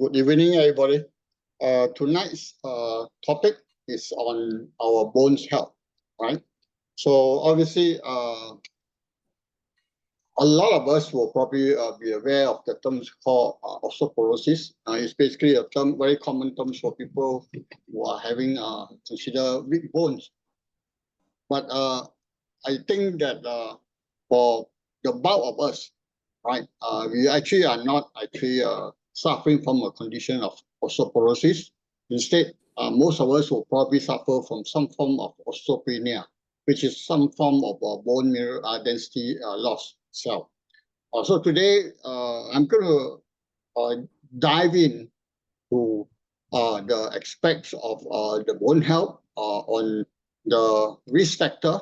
Good evening, everybody. Tonight's topic is on our bones health, right? So obviously, a lot of us will probably be aware of the terms called osteoporosis. It's basically a term, very common term for people who are having consider weak bones. But I think that for the bulk of us, right, we actually are not actually suffering from a condition of osteoporosis. Instead, most of us will probably suffer from some form of osteopenia, which is some form of bone mineral density loss cell. So today, I'm going to dive in to the aspects of the bone health on the risk factor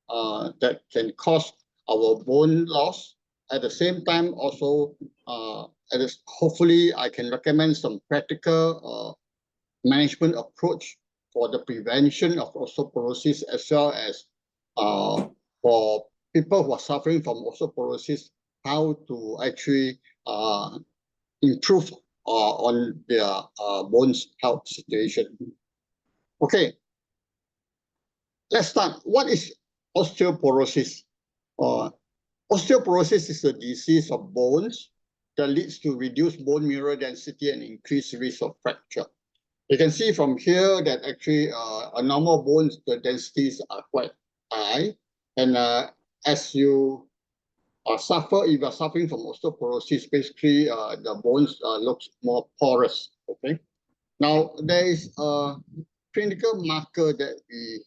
that can cause our bone loss. At the same time, also, hopefully, I can recommend some practical management approach for the prevention of osteoporosis, as well as for people who are suffering from osteoporosis, how to actually improve on their bones health situation. Okay, let's start. What is osteoporosis? Osteoporosis is a disease of bones that leads to reduced bone mineral density and increased risk of fracture. You can see from here that actually a normal bones, the densities are quite high. And as you suffer, if you're suffering from osteoporosis, basically the bones looks more porous, okay? Now, there is a clinical marker that we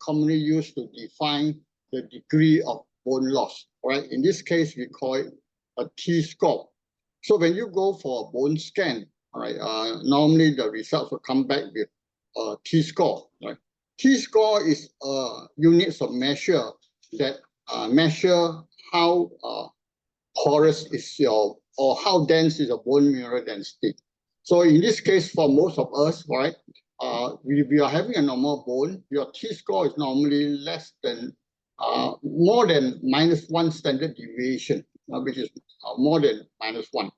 commonly use to define the degree of bone loss, right? In this case, we call it a T-score. So when you go for a bone scan, all right, normally the results will come back with a T-score, right? T-score is units of measure that measure how porous is your, or how dense is your bone mineral density. So in this case, for most of us, right, if you are having a normal bone, your T-score is normally less than more than -1 standard deviation, which is more than -1.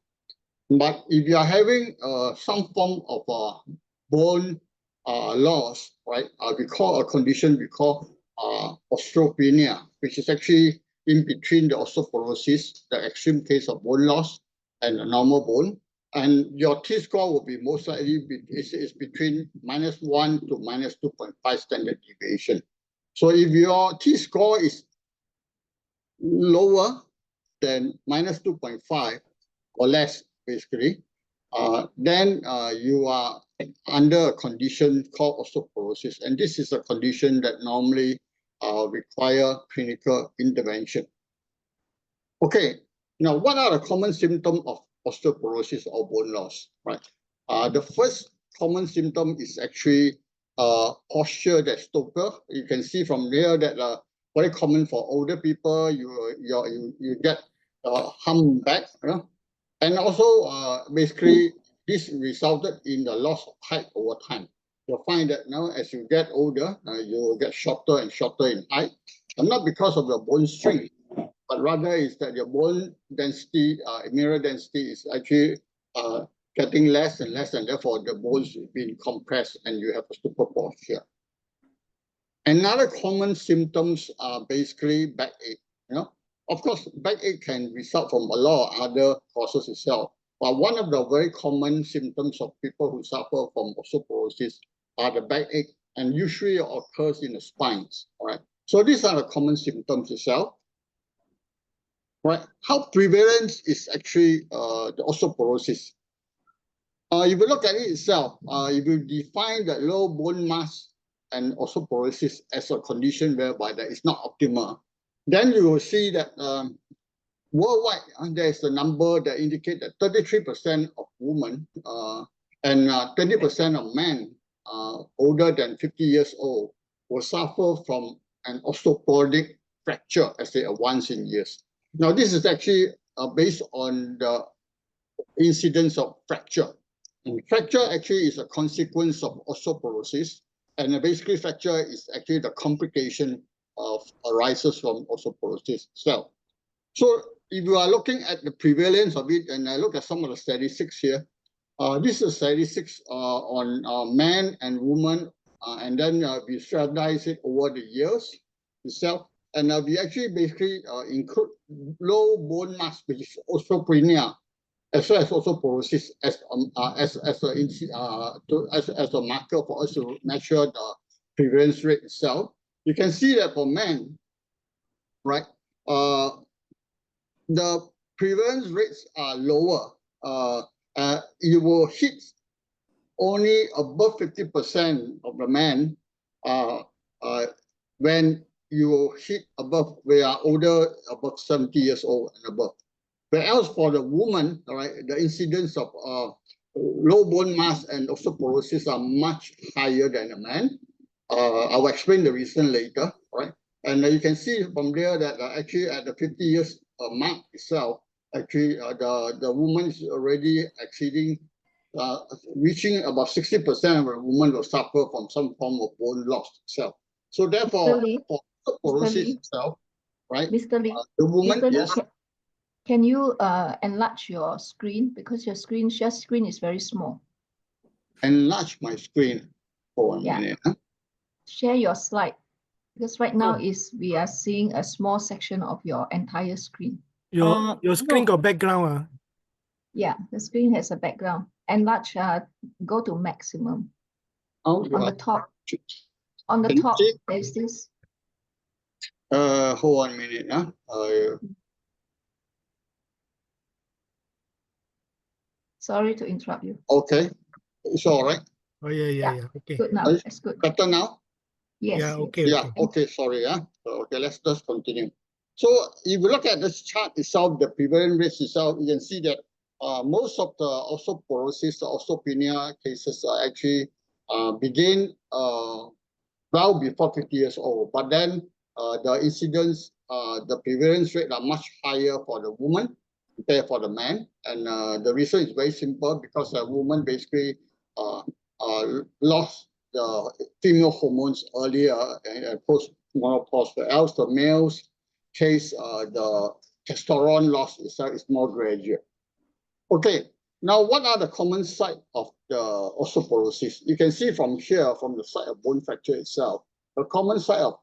But if you are having some form of bone loss, right, we call a condition we call osteopenia, which is actually in between the osteoporosis, the extreme case of bone loss, and a normal bone. And your T-score will be most likely is between -1 to -2.5 standard deviation. So if your T-score is lower than -2.5 or less, basically, then you are under a condition called osteoporosis. And this is a condition that normally require clinical intervention. Okay, now what are the common symptoms of osteoporosis or bone loss, right? The first common symptom is actually posture that's stoper. You can see from there that very common for older people, you get humpback, you know? And also basically this resulted in the loss of height over time. You'll find that now as you get older, you will get shorter and shorter in height, and not because of your bone strength, but rather is that your bone density, mineral density is actually getting less and less, and therefore the bones being compressed and you have a stoop posture. Another common symptoms are basically backache. You know, of course, backache can result from a lot of other causes itself. But one of the very common symptoms of people who suffer from osteoporosis are the backache, and usually occurs in the spines. All right. So these are the common symptoms itself. Right. How prevalent is actually the osteoporosis? If you look at it itself, if you define the low bone mass and osteoporosis as a condition whereby that is not optimal, then you will see that worldwide there is a number that indicates that 33% of women and 20% of men older than 50 years old will suffer from an osteoporotic fracture as they advance in years. Now, this is actually based on the incidence of fracture. And fracture actually is a consequence of osteoporosis, and basically fracture is actually the complication of arises from osteoporosis itself. So if you are looking at the prevalence of it, and I look at some of the statistics here, this is statistics on men and women, and then we standardize it over the years itself. And we actually basically include low bone mass, which is osteopenia, as well as osteoporosis as a marker for us to measure the prevalence rate itself. You can see that for men, right, the prevalence rates are lower. You will hit only above 50% of the men when you hit above, we are older, above 70 years old and above. Whereas for the woman, all right, the incidence of low bone mass and osteoporosis are much higher than the man. I'll explain the reason later, all right? And you can see from there that actually at the 50 years mark itself, actually the woman is already exceeding, reaching about 60% of the woman will suffer from some form of bone loss itself. So therefore, for osteoporosis itself, right? Mr. Lee, the woman, Mr. Lee, yes. Can you enlarge your screen, because your screen is very small. Enlarge my screen for a minute. Huh? Share your slide, because right now we are seeing a small section of your entire screen. Your screen got background. Yeah, the screen has a background. Enlarge, go to maximum. On the top. On the top, there's this. Hold on a minute. Huh? Sorry to interrupt you. Okay, it's all right. Oh yeah. Okay. Good now. It's good. Better now? Yes. Yeah. Okay. Yeah. Okay. Sorry. Yeah. Okay. Let's just continue. So if you look at this chart itself, the prevalence rate itself, you can see that most of the osteoporosis, the osteopenia cases are actually begin well before 50 years old. But then the incidence, the prevalence rate are much higher for the woman compared for the man. And the reason is very simple, because a woman basically lost the female hormones earlier and post-menopause. Else the males case, the testosterone loss itself is more gradual. Okay, now what are the common site of the osteoporosis? You can see from here, from the site of bone fracture itself, the common site of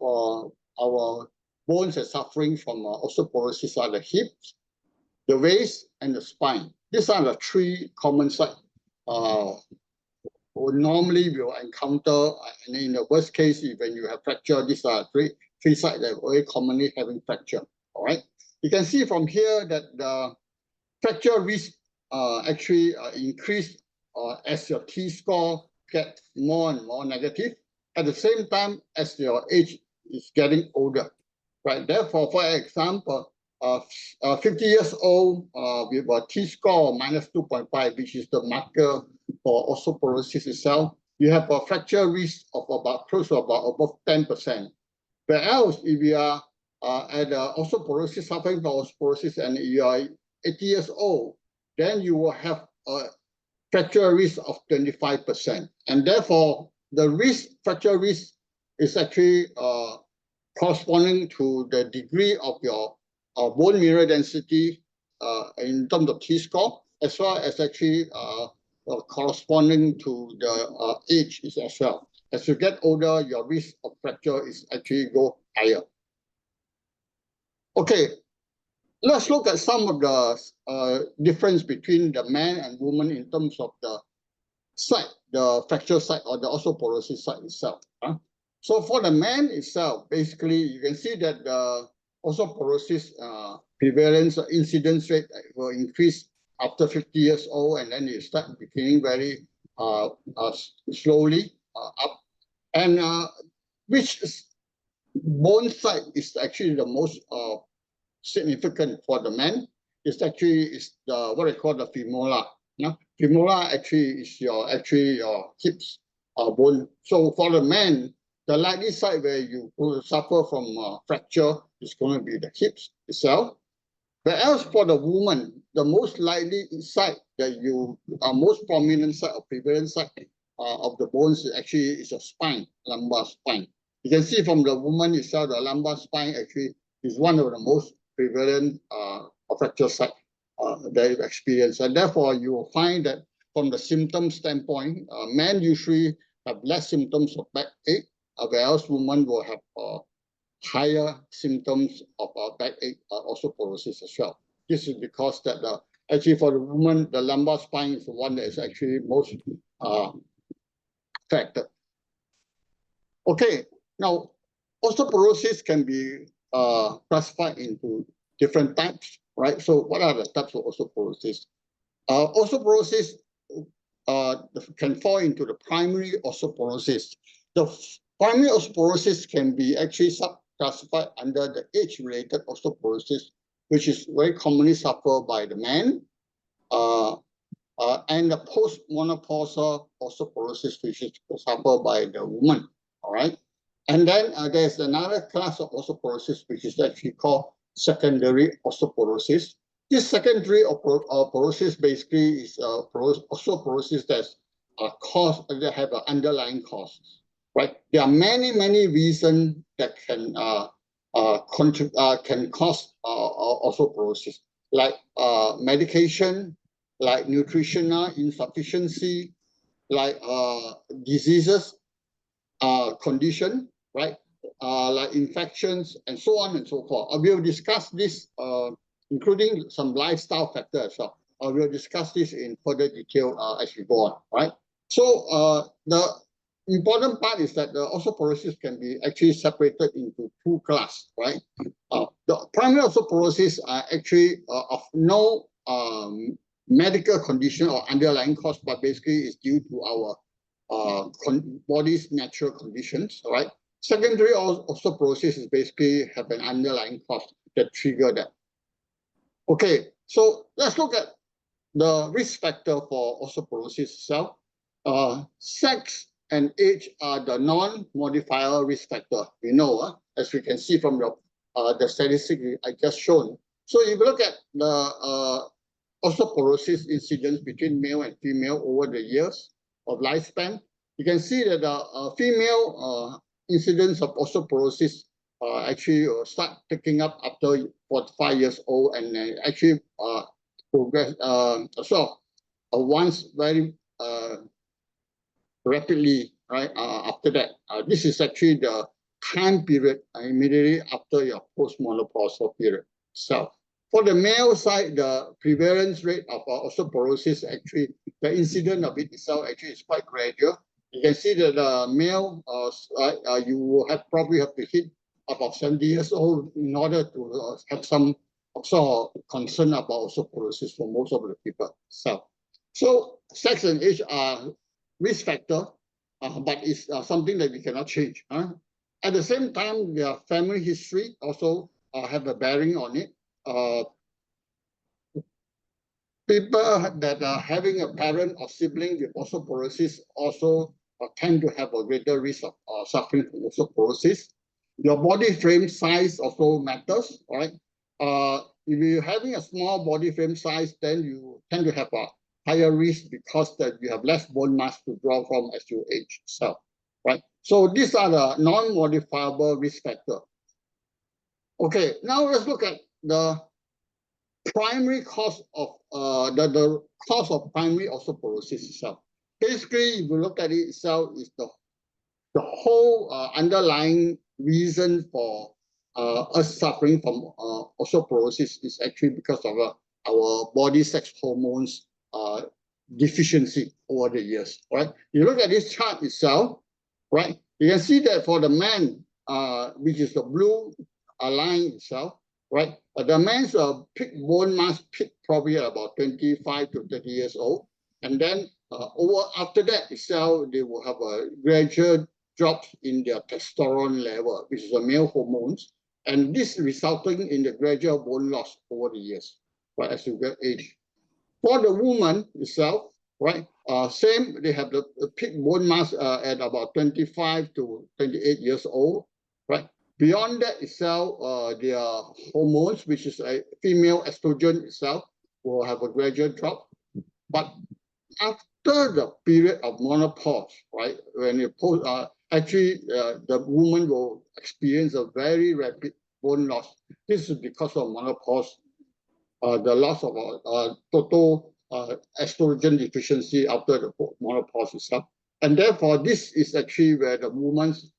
our bones that suffering from osteoporosis are the hips, the waist, and the spine. These are the three common sites. Normally we will encounter, and in the worst case, when you have fracture, these are three sites that are very commonly having fracture. All right. You can see from here that the fracture risk actually increase as your T-score gets more and more negative. At the same time as your age is getting older, right? Therefore, for example, 50 years old with a T-score minus 2.5, which is the marker for osteoporosis itself, you have a fracture risk of about close to about above 10%. Whereas if you are at osteoporosis, suffering from osteoporosis, and you are 80 years old, then you will have a fracture risk of 25%. And therefore, the fracture risk is actually corresponding to the degree of your bone mineral density in terms of T-score, as well as actually corresponding to the age as well. As you get older, your risk of fracture is actually go higher. Okay, let's look at some of the difference between the man and woman in terms of the site, the fracture site or the osteoporosis site itself. So for the man itself, basically, you can see that the osteoporosis prevalence incidence rate will increase after 50 years old, and then it start becoming very slowly up. And which bone site is actually the most significant for the man? It's actually the what I call the femora. Femora actually is your hips bone. So for the man, the likely site where you will suffer from fracture is going to be the hips itself. Whereas for the woman, the most likely site that you most prominent site or prevalent site of the bones actually is a spine, lumbar spine. You can see from the woman itself, the lumbar spine actually is one of the most prevalent of fracture site that you experience. And therefore, you will find that from the symptom standpoint, men usually have less symptoms of backache, whereas women will have higher symptoms of backache, osteoporosis as well. This is because that actually for the woman, the lumbar spine is the one that is actually most affected. Okay, now osteoporosis can be classified into different types, right? So what are the types of osteoporosis? Osteoporosis can fall into the primary osteoporosis. The primary osteoporosis can be actually subclassified under the age-related osteoporosis, which is very commonly suffered by the men, and the post-menopausal osteoporosis, which is suffered by the woman. All right, and then there's another class of osteoporosis, which is actually called secondary osteoporosis. This secondary osteoporosis basically is osteoporosis that's caused, that have an underlying cause, right? There are many reasons that can cause osteoporosis, like medication, like nutritional insufficiency, like diseases, condition, right? Like infections and so on and so forth. We'll discuss this, including some lifestyle factors as well. We'll discuss this in further detail as we go on, right? So the important part is that the osteoporosis can be actually separated into two classes, right? The primary osteoporosis are actually of no medical condition or underlying cause, but basically is due to our body's natural conditions, right? Secondary osteoporosis is basically have an underlying cause that trigger that. Okay, so let's look at the risk factor for osteoporosis itself. Sex and age are the non-modifier risk factor. We know, as we can see from the statistic I just shown. So if you look at the osteoporosis incidence between male and female over the years of lifespan, you can see that the female incidence of osteoporosis actually start picking up after 45 years old, and actually progress once very rapidly, right? After that, this is actually the time period immediately after your postmenopausal period itself. For the male side, the prevalence rate of osteoporosis, actually, the incidence of it itself actually is quite gradual. You can see that the male, you will probably have to hit about 70 years old in order to have some sort of concern about osteoporosis for most of the people. So sex and age are risk factor, but it's something that we cannot change. At the same time, their family history also have a bearing on it. People that are having a parent or sibling with osteoporosis also tend to have a greater risk of suffering from osteoporosis. Your body frame size also matters, right? If you're having a small body frame size, then you tend to have a higher risk because that you have less bone mass to draw from as you age itself, right? So these are the non-modifiable risk factors. Okay, now let's look at the primary cause of the cause of primary osteoporosis itself. Basically, if you look at it itself, is the whole underlying reason for us suffering from osteoporosis is actually because of our body sex hormones deficiency over the years, right? You look at this chart itself, right? You can see that for the man, which is the blue line itself, right? The man's peak bone mass peak probably at about 25 to 30 years old. And then after that itself, they will have a gradual drop in their testosterone level, which is the male hormones. And this resulting in the gradual bone loss over the years, right, as you get age. For the woman itself, right, same, they have the peak bone mass at about 25 to 28 years old, right? Beyond that itself, their hormones, which is a female estrogen itself, will have a gradual drop. But after the period of menopause, right, when you actually the woman will experience a very rapid bone loss. This is because of menopause the loss of total estrogen deficiency after the menopause itself. And therefore, this is actually where the women's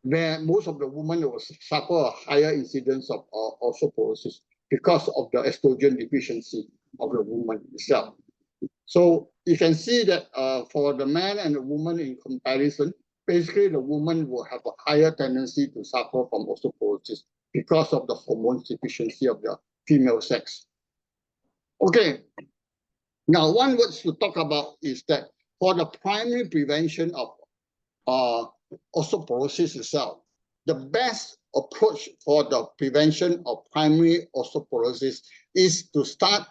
where most of the women will suffer a higher incidence of osteoporosis because of the estrogen deficiency of the woman itself. So you can see that for the man and the woman in comparison, basically the woman will have a higher tendency to suffer from osteoporosis because of the hormone deficiency of the female sex. Okay, now one word to talk about is that for the primary prevention of osteoporosis itself, the best approach for the prevention of primary osteoporosis is to start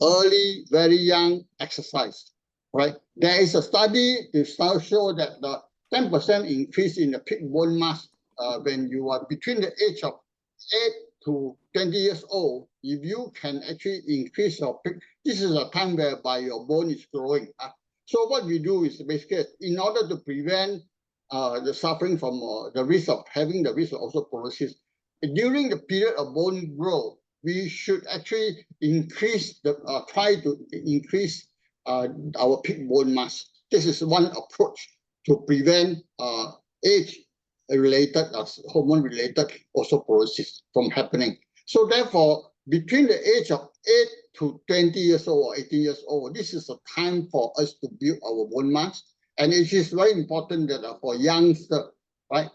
early, very young exercise, right? There is a study to show that the 10% increase in the peak bone mass when you are between the age of 8 to 20 years old, if you can actually increase your peak, this is a time whereby your bone is growing. So what we do is basically, in order to prevent the suffering from the risk of having the risk of osteoporosis, during the period of bone growth, we should actually increase the try to increase our peak bone mass. This is one approach to prevent age-related, hormone-related osteoporosis from happening. So therefore, between the age of 8 to 20 years old or 18 years old, this is a time for us to build our bone mass. And it is very important that for youngsters, right,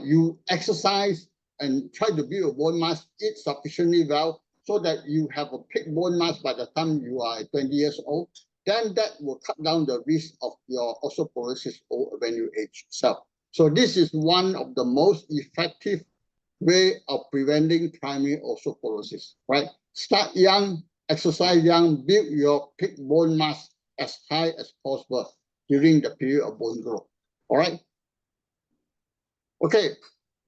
you exercise and try to build a bone mass, eat sufficiently well, so that you have a peak bone mass by the time you are 20 years old. Then that will cut down the risk of your osteoporosis when you age itself. So this is one of the most effective way of preventing primary osteoporosis, right? Start young, exercise young, build your peak bone mass as high as possible during the period of bone growth. All right. Okay.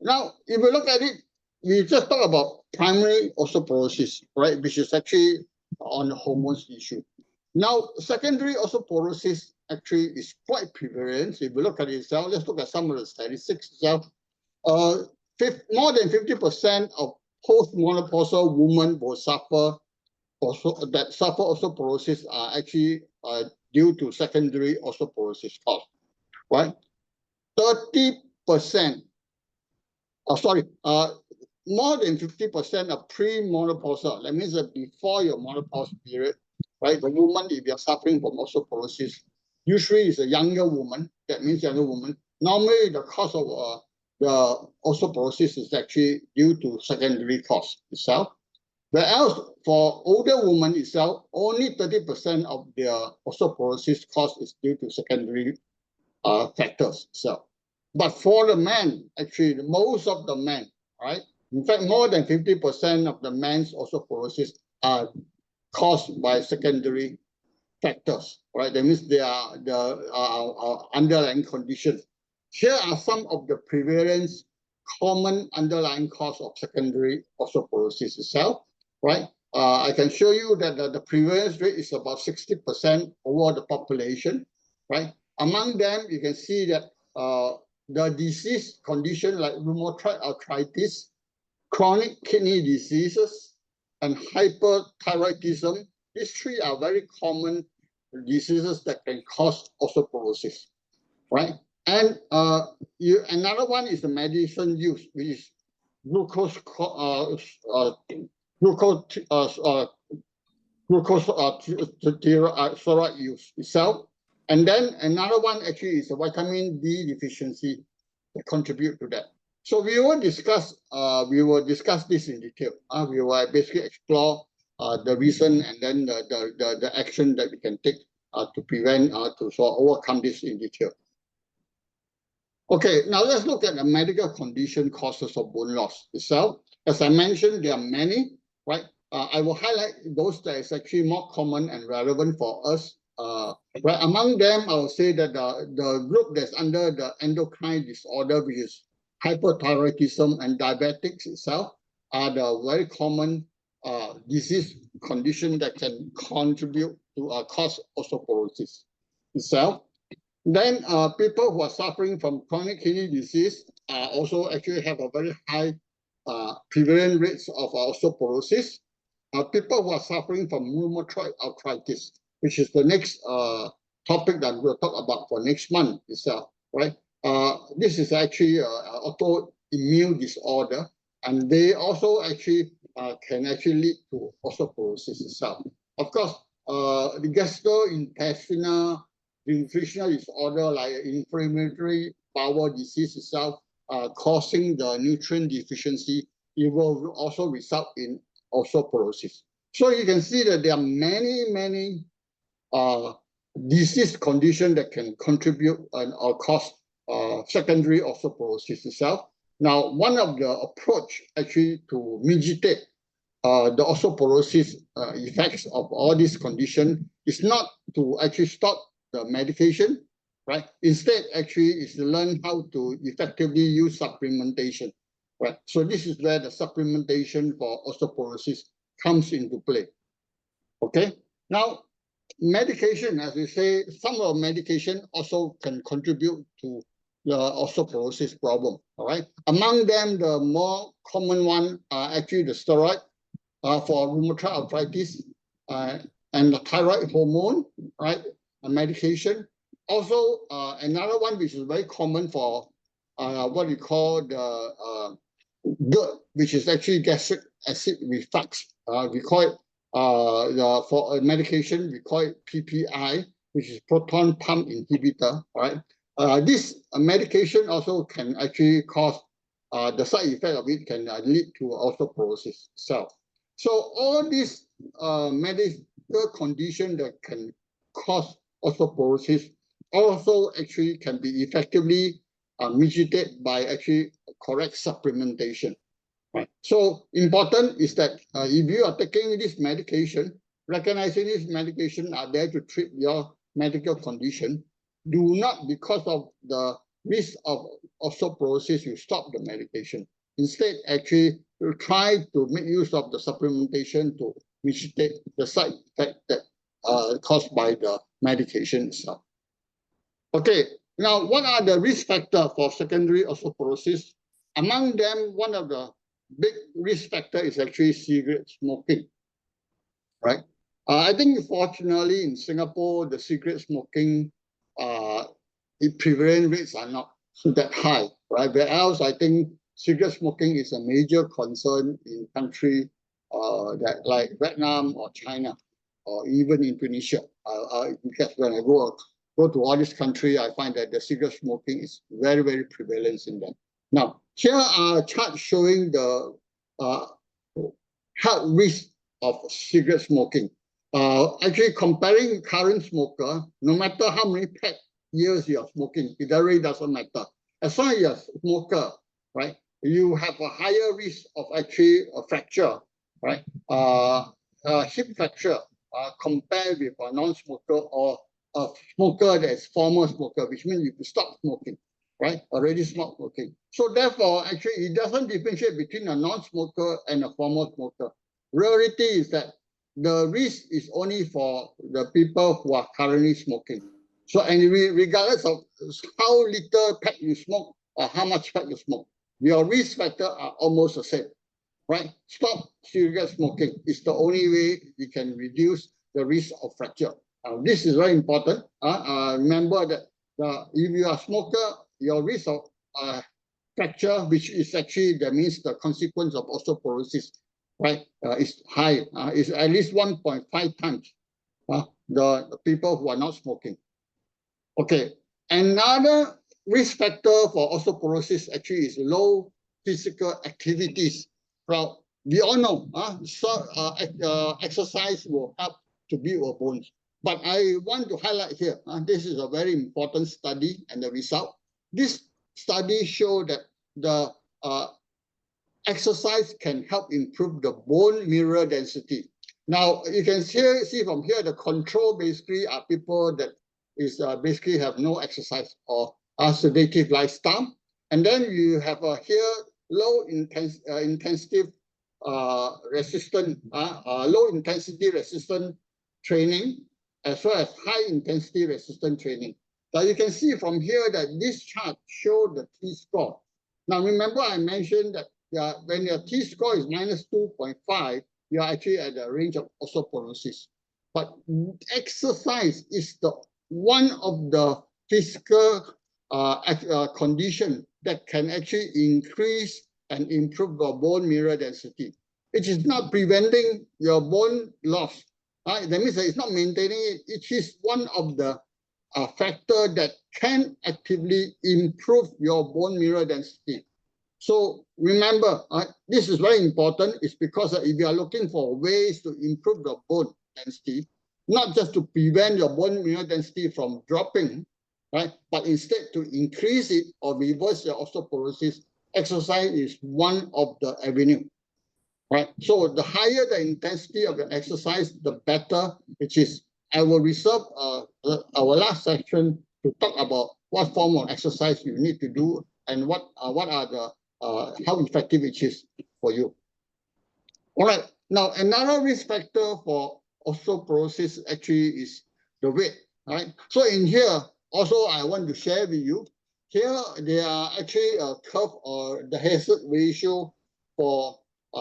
Now, if we look at it, we just talk about primary osteoporosis, right? Which is actually on the hormones issue. Now, secondary osteoporosis actually is quite prevalent. If we look at it itself, let's look at some of the statistics itself. More than 50% of post-menopausal women will suffer osteoporosis are actually due to secondary osteoporosis cause, right? 30%, more than 50% of pre-menopausal, that means that before your menopause period, right? The woman, if you're suffering from osteoporosis, usually is a younger woman, that means younger woman. Normally the cause of the osteoporosis is actually due to secondary cause itself. Whereas for older women itself, only 30% of their osteoporosis cause is due to secondary factors itself. But for the men, actually, most of the men, right? In fact, more than 50% of the men's osteoporosis are caused by secondary factors, right? That means they are the underlying conditions. Here are some of the prevalence, common underlying cause of secondary osteoporosis itself, right? I can show you that the prevalence rate is about 60% over the population, right? Among them, you can see that the disease condition like rheumatoid arthritis, chronic kidney diseases, and hyperthyroidism, these three are very common diseases that can cause osteoporosis, right? And another one is the medicine use, which is glucocorticoid use itself. And then another one actually is a vitamin D deficiency that contribute to that. So we will discuss this in detail. We will basically explore the reason and then the action that we can take to prevent to sort of overcome this in detail. Okay, now let's look at the medical condition causes of bone loss itself. As I mentioned, there are many, right? I will highlight those that is actually more common and relevant for us. Right, among them, I will say that the group that's under the endocrine disorder, which is hyperthyroidism and diabetics itself, are the very common disease condition that can contribute to cause osteoporosis itself. Then people who are suffering from chronic kidney disease also actually have a very high prevalent rates of osteoporosis are people who are suffering from rheumatoid arthritis, which is the next topic that we'll talk about for next month itself, right? This is actually an autoimmune disorder, and they also actually can actually lead to osteoporosis itself. Of course, the gastrointestinal nutritional disorder like inflammatory bowel disease itself causing the nutrient deficiency, it will also result in osteoporosis. So you can see that there are many disease conditions that can contribute or cause secondary osteoporosis itself. Now, one of the approach actually to mitigate the osteoporosis effects of all these conditions is not to actually stop the medication, right? Instead, actually, is to learn how to effectively use supplementation, right? So this is where the supplementation for osteoporosis comes into play. Okay. Now, medication, as we say, some of medication also can contribute to the osteoporosis problem. All right. Among them, the more common one are actually the steroid for rheumatoid arthritis and the thyroid hormone, right? A medication. Also, another one which is very common for what we call the GERD, which is actually gastric acid reflux. We call it for a medication, we call it PPI, which is proton pump inhibitor. Right? This medication also can actually cause the side effect of it can lead to osteoporosis itself. So all these medical conditions that can cause osteoporosis also actually can be effectively mitigated by actually correct supplementation. Right. So important is that if you are taking this medication, recognizing this medication are there to treat your medical condition, do not, because of the risk of osteoporosis, you stop the medication. Instead, actually try to make use of the supplementation to mitigate the side effect that caused by the medication itself. Okay, now what are the risk factors for secondary osteoporosis? Among them, one of the big risk factor is actually cigarette smoking, right? I think fortunately in Singapore, the cigarette smoking, the prevalent rates are not that high, right? Whereas I think cigarette smoking is a major concern in countries that like Vietnam or China or even Indonesia. Because when I go to all these countries, I find that the cigarette smoking is very prevalent in them. Now, here are a chart showing the health risk of cigarette smoking. Actually, comparing current smoker, no matter how many years you are smoking, it really doesn't matter. As long as you're a smoker, right, you have a higher risk of actually a fracture, right, hip fracture, compared with a non-smoker or a smoker that is former smoker, which means you stop smoking, right? Already stopped smoking. So therefore, actually, it doesn't differentiate between a non-smoker and a former smoker. Reality is that the risk is only for the people who are currently smoking. So, and regardless of how little pack you smoke or how much pack you smoke, your risk factor are almost the same, right? Stop cigarette smoking is the only way you can reduce the risk of fracture. This is very important. Remember that if you are a smoker, your risk of fracture, which is actually, that means the consequence of osteoporosis, right, is high. It's at least 1.5 times the people who are not smoking. Okay, another risk factor for osteoporosis actually is low physical activities. Well, we all know exercise will help to build our bones. But I want to highlight here, this is a very important study and the result. This study showed that the exercise can help improve the bone mineral density. Now, you can see from here, the control basically are people that is basically have no exercise or a sedative lifestyle. And then you have here low intensity resistant, low intensity resistant training, as well as high intensity resistant training. Now you can see from here that this chart shows the T-score. Now remember I mentioned that when your T-score is minus 2.5, you are actually at the range of osteoporosis. But exercise is the one of the physical condition that can actually increase and improve your bone mineral density. It is not preventing your bone loss. That means that it's not maintaining it. It is one of the factor that can actively improve your bone mineral density. So remember, this is very important. It's because if you are looking for ways to improve your bone density, not just to prevent your bone mineral density from dropping, right, but instead to increase it or reverse your osteoporosis, exercise is one of the avenues. Right. So the higher the intensity of your exercise, the better it is. I will reserve our last section to talk about what form of exercise you need to do and what are the how effective it is for you. All right. Now another risk factor for osteoporosis actually is the weight. Right. So in here also I want to share with you. Here there are actually a curve or the hazard ratio for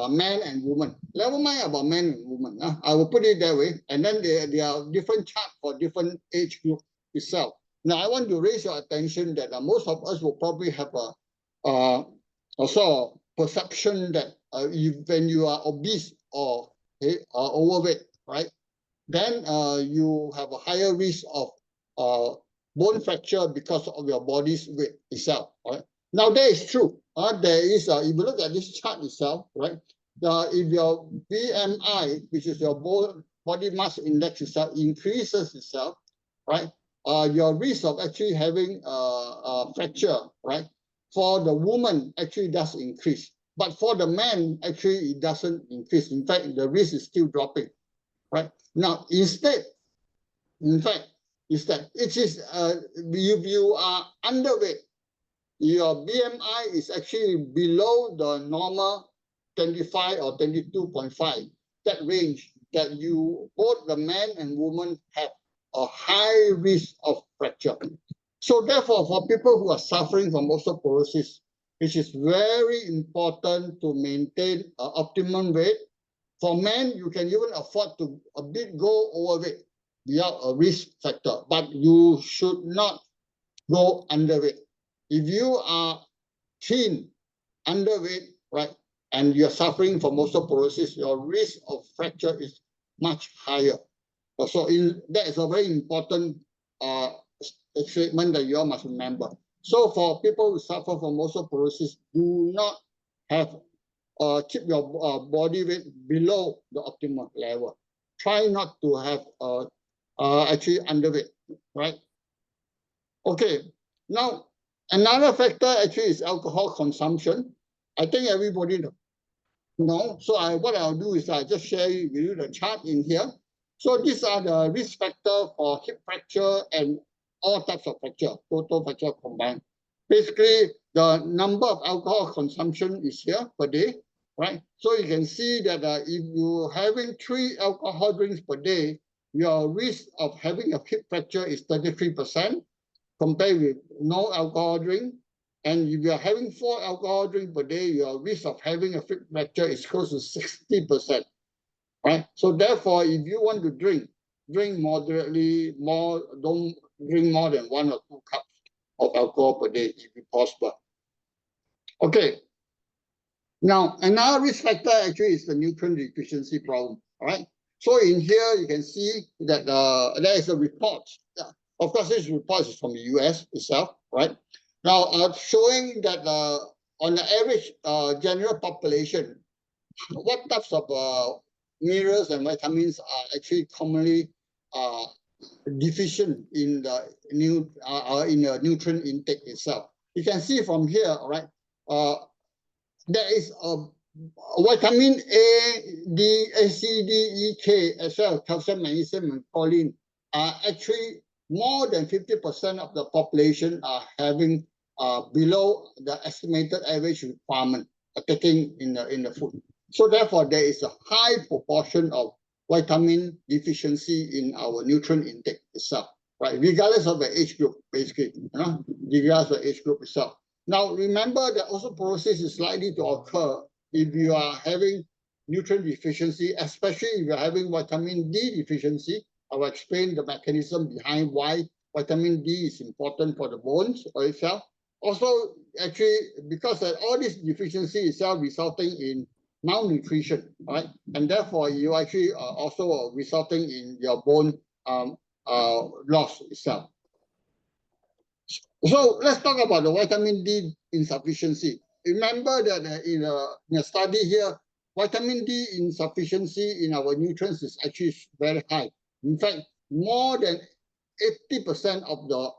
men and women. Never mind about men and women. I will put it that way. And then there are different charts for different age group itself. Now, I want to raise your attention that most of us will probably have a sort of perception that when you are obese or overweight, right, then you have a higher risk of bone fracture because of your body's weight itself, right? Now, that is true. There is, if you look at this chart itself, right? If your BMI, which is your body mass index itself, increases itself, right? Your risk of actually having a fracture, right? For the woman, actually does increase. But for the man, actually, it doesn't increase. In fact, the risk is still dropping, right? Now, instead, in fact, is that it is if you are underweight, your BMI is actually below the normal 25 or 22.5, that range that you, both the man and woman have a high risk of fracture. So therefore, for people who are suffering from osteoporosis, it is very important to maintain an optimum weight. For men, you can even afford to a bit go overweight without a risk factor, but you should not go underweight. If you are thin, underweight, right, and you're suffering from osteoporosis, your risk of fracture is much higher. So that is a very important statement that you all must remember. So for people who suffer from osteoporosis, do not have keep your body weight below the optimal level. Try not to have actually underweight, right? Okay, now another factor actually is alcohol consumption. I think everybody know. So what I'll do is I just share with you the chart in here. So these are the risk factor for hip fracture and all types of fracture, total fracture combined. Basically, the number of alcohol consumption is here per day, right? So you can see that if you're having 3 alcohol drinks per day, your risk of having a hip fracture is 33%, compared with no alcohol drink. And if you are having 4 alcohol drinks per day, your risk of having a hip fracture is close to 60%, right? So therefore, if you want to drink moderately, don't drink more than 1 or 2 cups of alcohol per day if possible. Okay. Now, another risk factor actually is the nutrient deficiency problem, all right? So in here, you can see that there is a report. Of course, this report is from the US itself, right? Now, showing that on the average general population, what types of minerals and vitamins are actually commonly deficient in the nutrient intake itself. You can see from here, all right, there is a vitamin A, D, C, D, E, K, as well as calcium, magnesium, and choline are actually more than 50% of the population are having below the estimated average requirement taking in the food. So therefore, there is a high proportion of vitamin deficiency in our nutrient intake itself, right? Regardless of the age group, basically, regardless of the age group itself. Now, remember that osteoporosis is likely to occur if you are having nutrient deficiency, especially if you're having vitamin D deficiency. I will explain the mechanism behind why vitamin D is important for the bones or itself. Also, actually, because all this deficiency itself resulting in malnutrition, right? And therefore, you actually also resulting in your bone loss itself. So let's talk about the vitamin D insufficiency. Remember that in a study here, vitamin D insufficiency in our nutrients is actually very high. In fact, more than 80% of the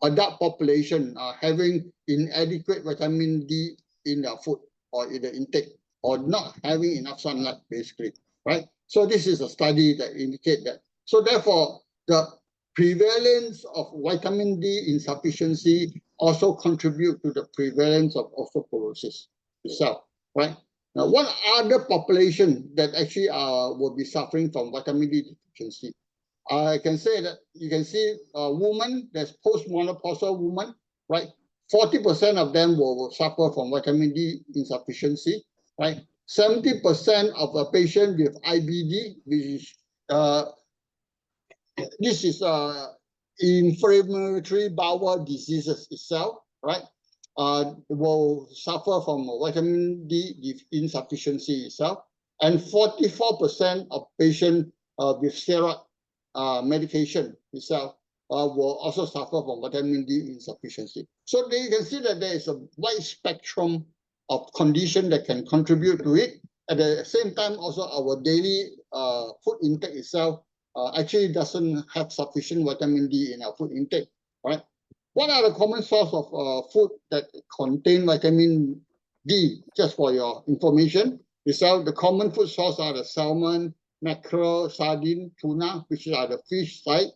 adult population are having inadequate vitamin D in their food or in the intake, or not having enough sunlight, basically, right? So this is a study that indicates that. So therefore, the prevalence of vitamin D insufficiency also contribute to the prevalence of osteoporosis itself, right? Now, what other population that actually will be suffering from vitamin D deficiency? I can say that you can see a woman that's post-menopausal woman, right? 40% of them will suffer from vitamin D insufficiency, right? 70% of a patient with IBD, which is inflammatory bowel diseases itself, right? Will suffer from vitamin D insufficiency itself, and 44% of patients with steroid medication itself will also suffer from vitamin D insufficiency. So there you can see that there is a wide spectrum of condition that can contribute to it. At the same time, also our daily food intake itself actually doesn't have sufficient vitamin D in our food intake, right? What are the common source of food that contain vitamin D? Just for your information, itself, the common food source are the salmon, mackerel, sardine, tuna, which are the fish side,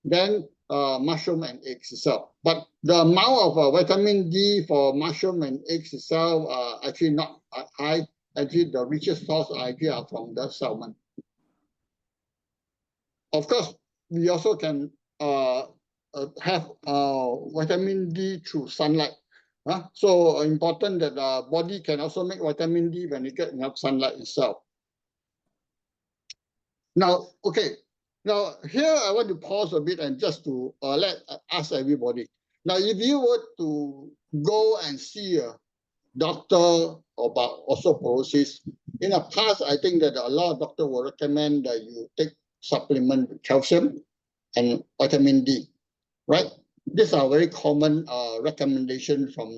then mushroom and eggs itself. But the amount of vitamin D for mushroom and eggs itself are actually not high. Actually, the richest source actually are from the salmon. Of course, we also can have vitamin D through sunlight. So important that the body can also make vitamin D when it get enough sunlight itself. Now, okay. Now, here I want to pause a bit and just to ask everybody. Now, if you were to go and see a doctor about osteoporosis, in the past, I think that a lot of doctors will recommend that you take supplement with calcium and vitamin D, right? These are very common recommendation from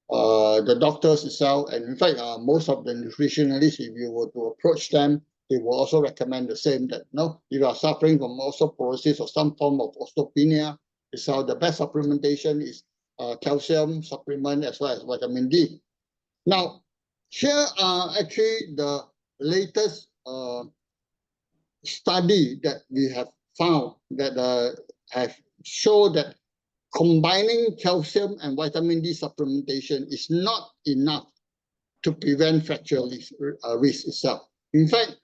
the doctors itself. And in fact, most of the nutritionists, if you were to approach them, they will also recommend the same, that if you are suffering from osteoporosis or some form of osteopenia, so the best supplementation is calcium supplement as well as vitamin D. Now, here are actually the latest study that we have found that have shown that combining calcium and vitamin D supplementation is not enough to prevent fracture risk itself. In fact,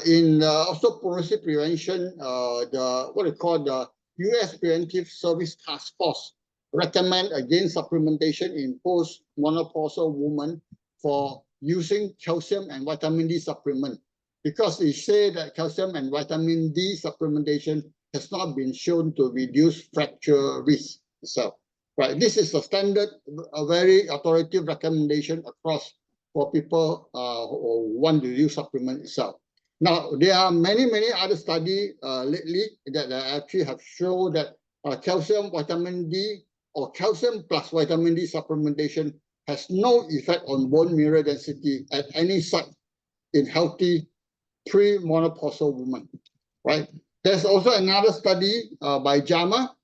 in osteoporosis prevention, what they call the U.S. Preventive Service Task Force recommend against supplementation in post-menopausal women for using calcium and vitamin D supplement, because they say that calcium and vitamin D supplementation has not been shown to reduce fracture risk itself. Right? This is a standard, a very authoritative recommendation across for people who want to use supplement itself. Now, there are many other studies lately that actually have shown that calcium, vitamin D, or calcium plus vitamin D supplementation has no effect on bone mineral density at any site in healthy pre-menopausal women, right? There's also another study by JAMA,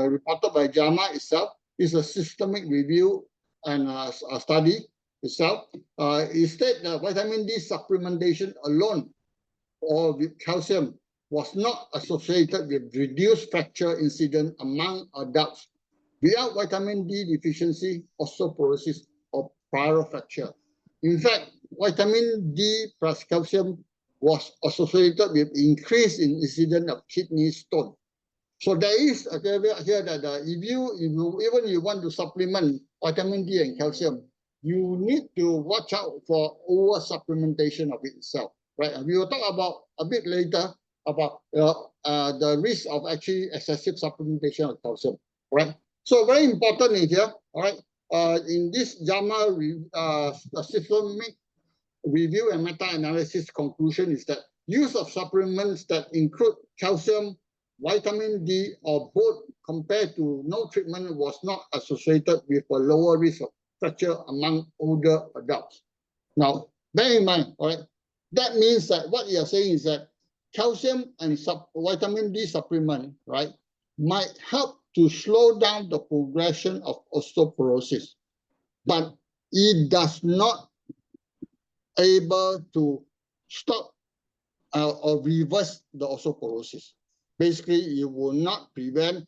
reported by JAMA itself. It's a systemic review and a study itself. It states that vitamin D supplementation alone or with calcium was not associated with reduced fracture incidence among adults without vitamin D deficiency, osteoporosis, or prior fracture. In fact, vitamin D plus calcium was associated with increase in incidence of kidney stone, So there is a caveat here that if you even you want to supplement vitamin D and calcium, you need to watch out for over supplementation of it itself, right? We will talk about a bit later about the risk of actually excessive supplementation of calcium, right? So very important in here, all right? In this JAMA systemic review and meta-analysis conclusion is that use of supplements that include calcium, vitamin D, or both compared to no treatment was not associated with a lower risk of fracture among older adults. Now, bear in mind, all right, that means that what you're saying is that calcium and vitamin D supplement, right, might help to slow down the progression of osteoporosis, but it does not able to stop or reverse the osteoporosis. Basically, you will not prevent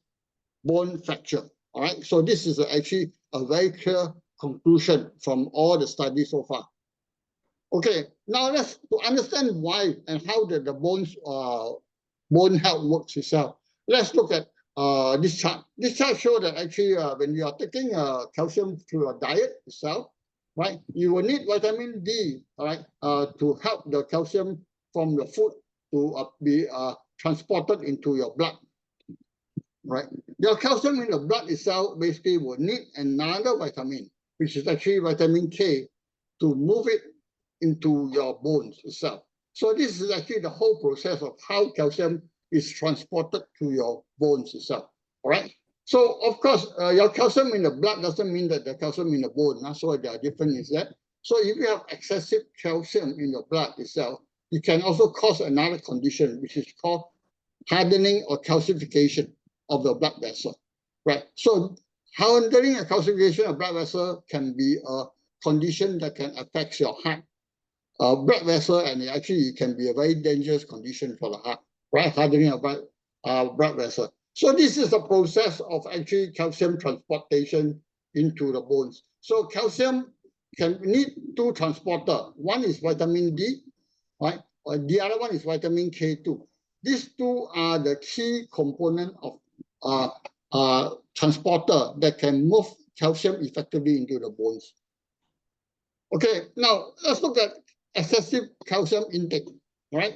bone fracture. All right. So this is actually a very clear conclusion from all the studies so far. Okay. Now let's to understand why and how the bone health works itself. Let's look at this chart. This chart shows that actually when you are taking calcium through a diet itself, right, you will need vitamin D, all right, to help the calcium from the food to be transported into your blood, right? Your calcium in the blood itself basically will need another vitamin, which is actually vitamin K, to move it into your bones itself. So this is actually the whole process of how calcium is transported to your bones itself, all right? So, of course, your calcium in the blood doesn't mean that the calcium in the bone. So there are different is that. So if you have excessive calcium in your blood itself, it can also cause another condition, which is called hardening or calcification of the blood vessel, right? So hardening or calcification of blood vessel can be a condition that can affect your heart blood vessel, and actually it can be a very dangerous condition for the heart, right? Hardening of blood vessel. So this is the process of actually calcium transportation into the bones. So calcium can need two transporter. One is vitamin D, right? The other one is vitamin K2. These two are the key component of transporter that can move calcium effectively into the bones. Okay, now let's look at excessive calcium intake, right?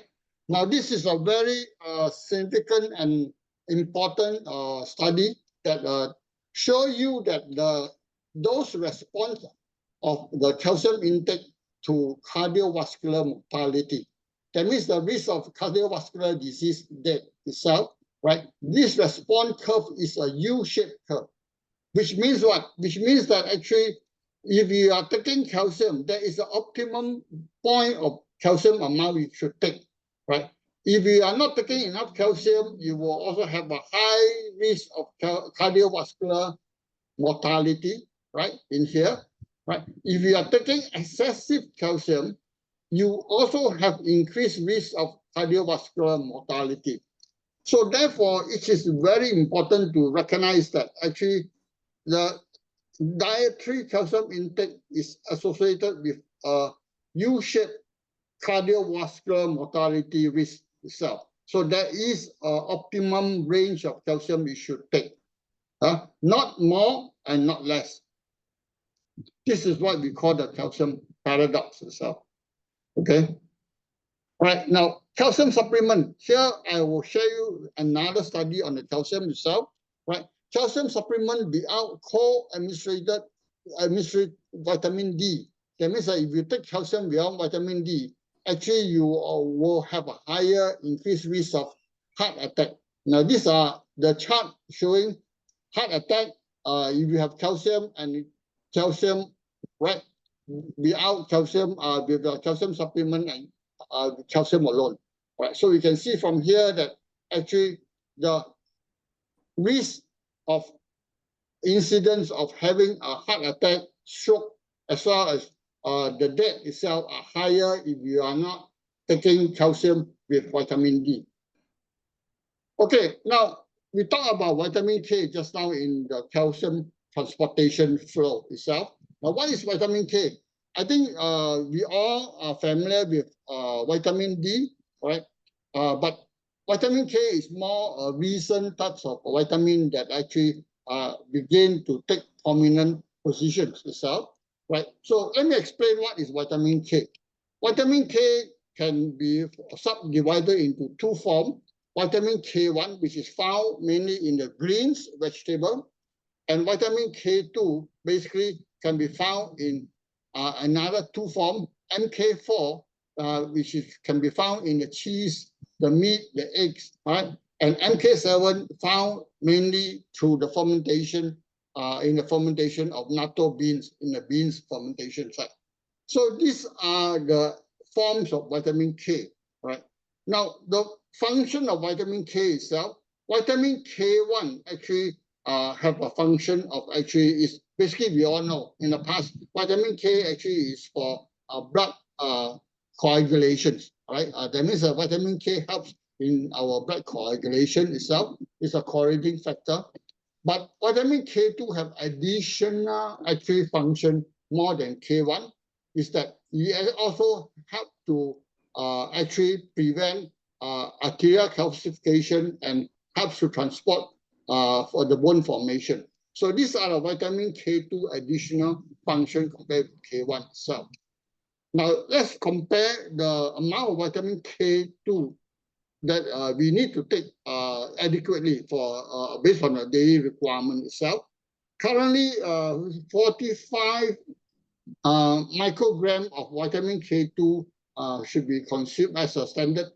Now this is a very significant and important study that show you that those response of the calcium intake to cardiovascular mortality. That means the risk of cardiovascular disease death itself, right? This response curve is a U-shaped curve, which means what? Which means that actually, if you are taking calcium, there is an optimum point of calcium amount you should take, right? If you are not taking enough calcium, you will also have a high risk of cardiovascular mortality, right, in here, right? If you are taking excessive calcium, you also have increased risk of cardiovascular mortality. So therefore, it is very important to recognize that actually the dietary calcium intake is associated with a U-shaped cardiovascular mortality risk itself. So there is an optimum range of calcium you should take, not more and not less. This is what we call the calcium paradox itself. Okay. All right. Now, calcium supplement. Here, I will show you another study on the calcium itself. Right. Calcium supplement without co-administered vitamin D. That means that if you take calcium without vitamin D, actually you will have a higher increased risk of heart attack. Now, these are the chart showing heart attack. If you have calcium and calcium, right, without calcium, with the calcium supplement and calcium alone, right? So we can see from here that actually the risk of incidence of having a heart attack, stroke, as well as the death itself are higher if you are not taking calcium with vitamin D. Okay, now we talked about vitamin K just now in the calcium transportation flow itself. Now, what is vitamin K? I think we all are familiar with vitamin D, right? But vitamin K is more recent types of vitamin that actually begin to take prominent positions itself, right? So let me explain what is vitamin K. Vitamin K can be subdivided into two forms. Vitamin K1, which is found mainly in the greens vegetable, and vitamin K2 basically can be found in another two forms, MK4, which can be found in the cheese, the meat, the eggs, right? And MK7 found mainly through the fermentation, in the fermentation of natto beans, in the beans fermentation side. So these are the forms of vitamin K, right? Now, the function of vitamin K itself, vitamin K1 actually have a function of actually is basically we all know in the past, vitamin K actually is for blood coagulations, right? That means vitamin K helps in our blood coagulation itself. It's a coagulating factor. But vitamin K2 have additional actually function more than K1, is that it also help to actually prevent arterial calcification and helps to transport for the bone formation. So these are the vitamin K2 additional function compared to K1 itself. Now let's compare the amount of vitamin K2 that we need to take adequately for based on the daily requirement itself. Currently, 45 microgram of vitamin K2 should be consumed as a standard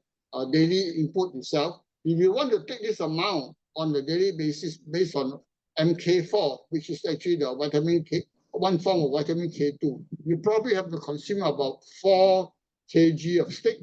daily input itself. If you want to take this amount on the daily basis based on MK4, which is actually the vitamin K, one form of vitamin K2, you probably have to consume about 4 kg of steak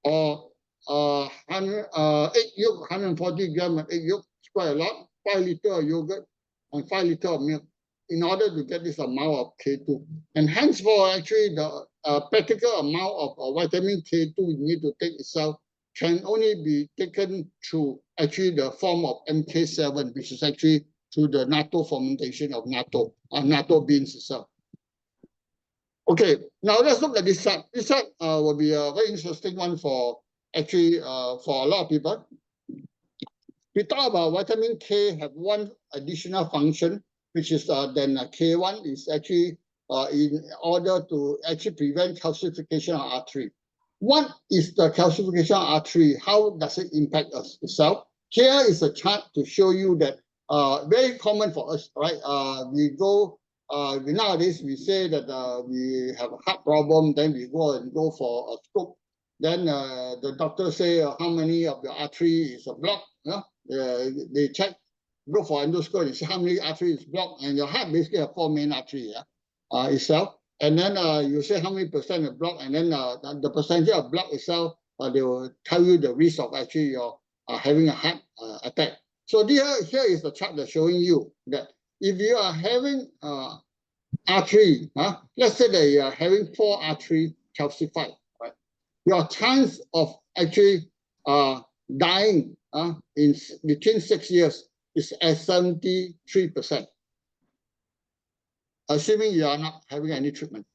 or egg yolk, 140 grams of egg yolk, it's quite a lot, 5 liters of yogurt, and 5 liters of milk in order to get this amount of K2. And hence for actually the practical amount of vitamin K2 you need to take itself can only be taken through actually the form of MK7, which is actually through the natto fermentation of natto beans itself. Okay, now let's look at this chart. This chart will be a very interesting one for actually for a lot of people. We talk about vitamin K have one additional function, which is then K1 is actually in order to actually prevent calcification of artery. What is the calcification of artery? How does it impact us itself? Here is a chart to show you that very common for us, right? We go nowadays we say that we have a heart problem, then we go for a stroke. Then the doctor say how many of the artery is blocked. They check, go for endoscopy, they see how many arteries is blocked, and your heart basically have 4 main arteries itself. And then you say how many percent is blocked, and then the percentage of block itself, they will tell you the risk of actually your having a heart attack. So here is the chart that's showing you that if you are having artery, let's say that you are having 4 arteries calcified, right? Your chance of actually dying in between 6 years is at 73%, assuming you are not having any treatment,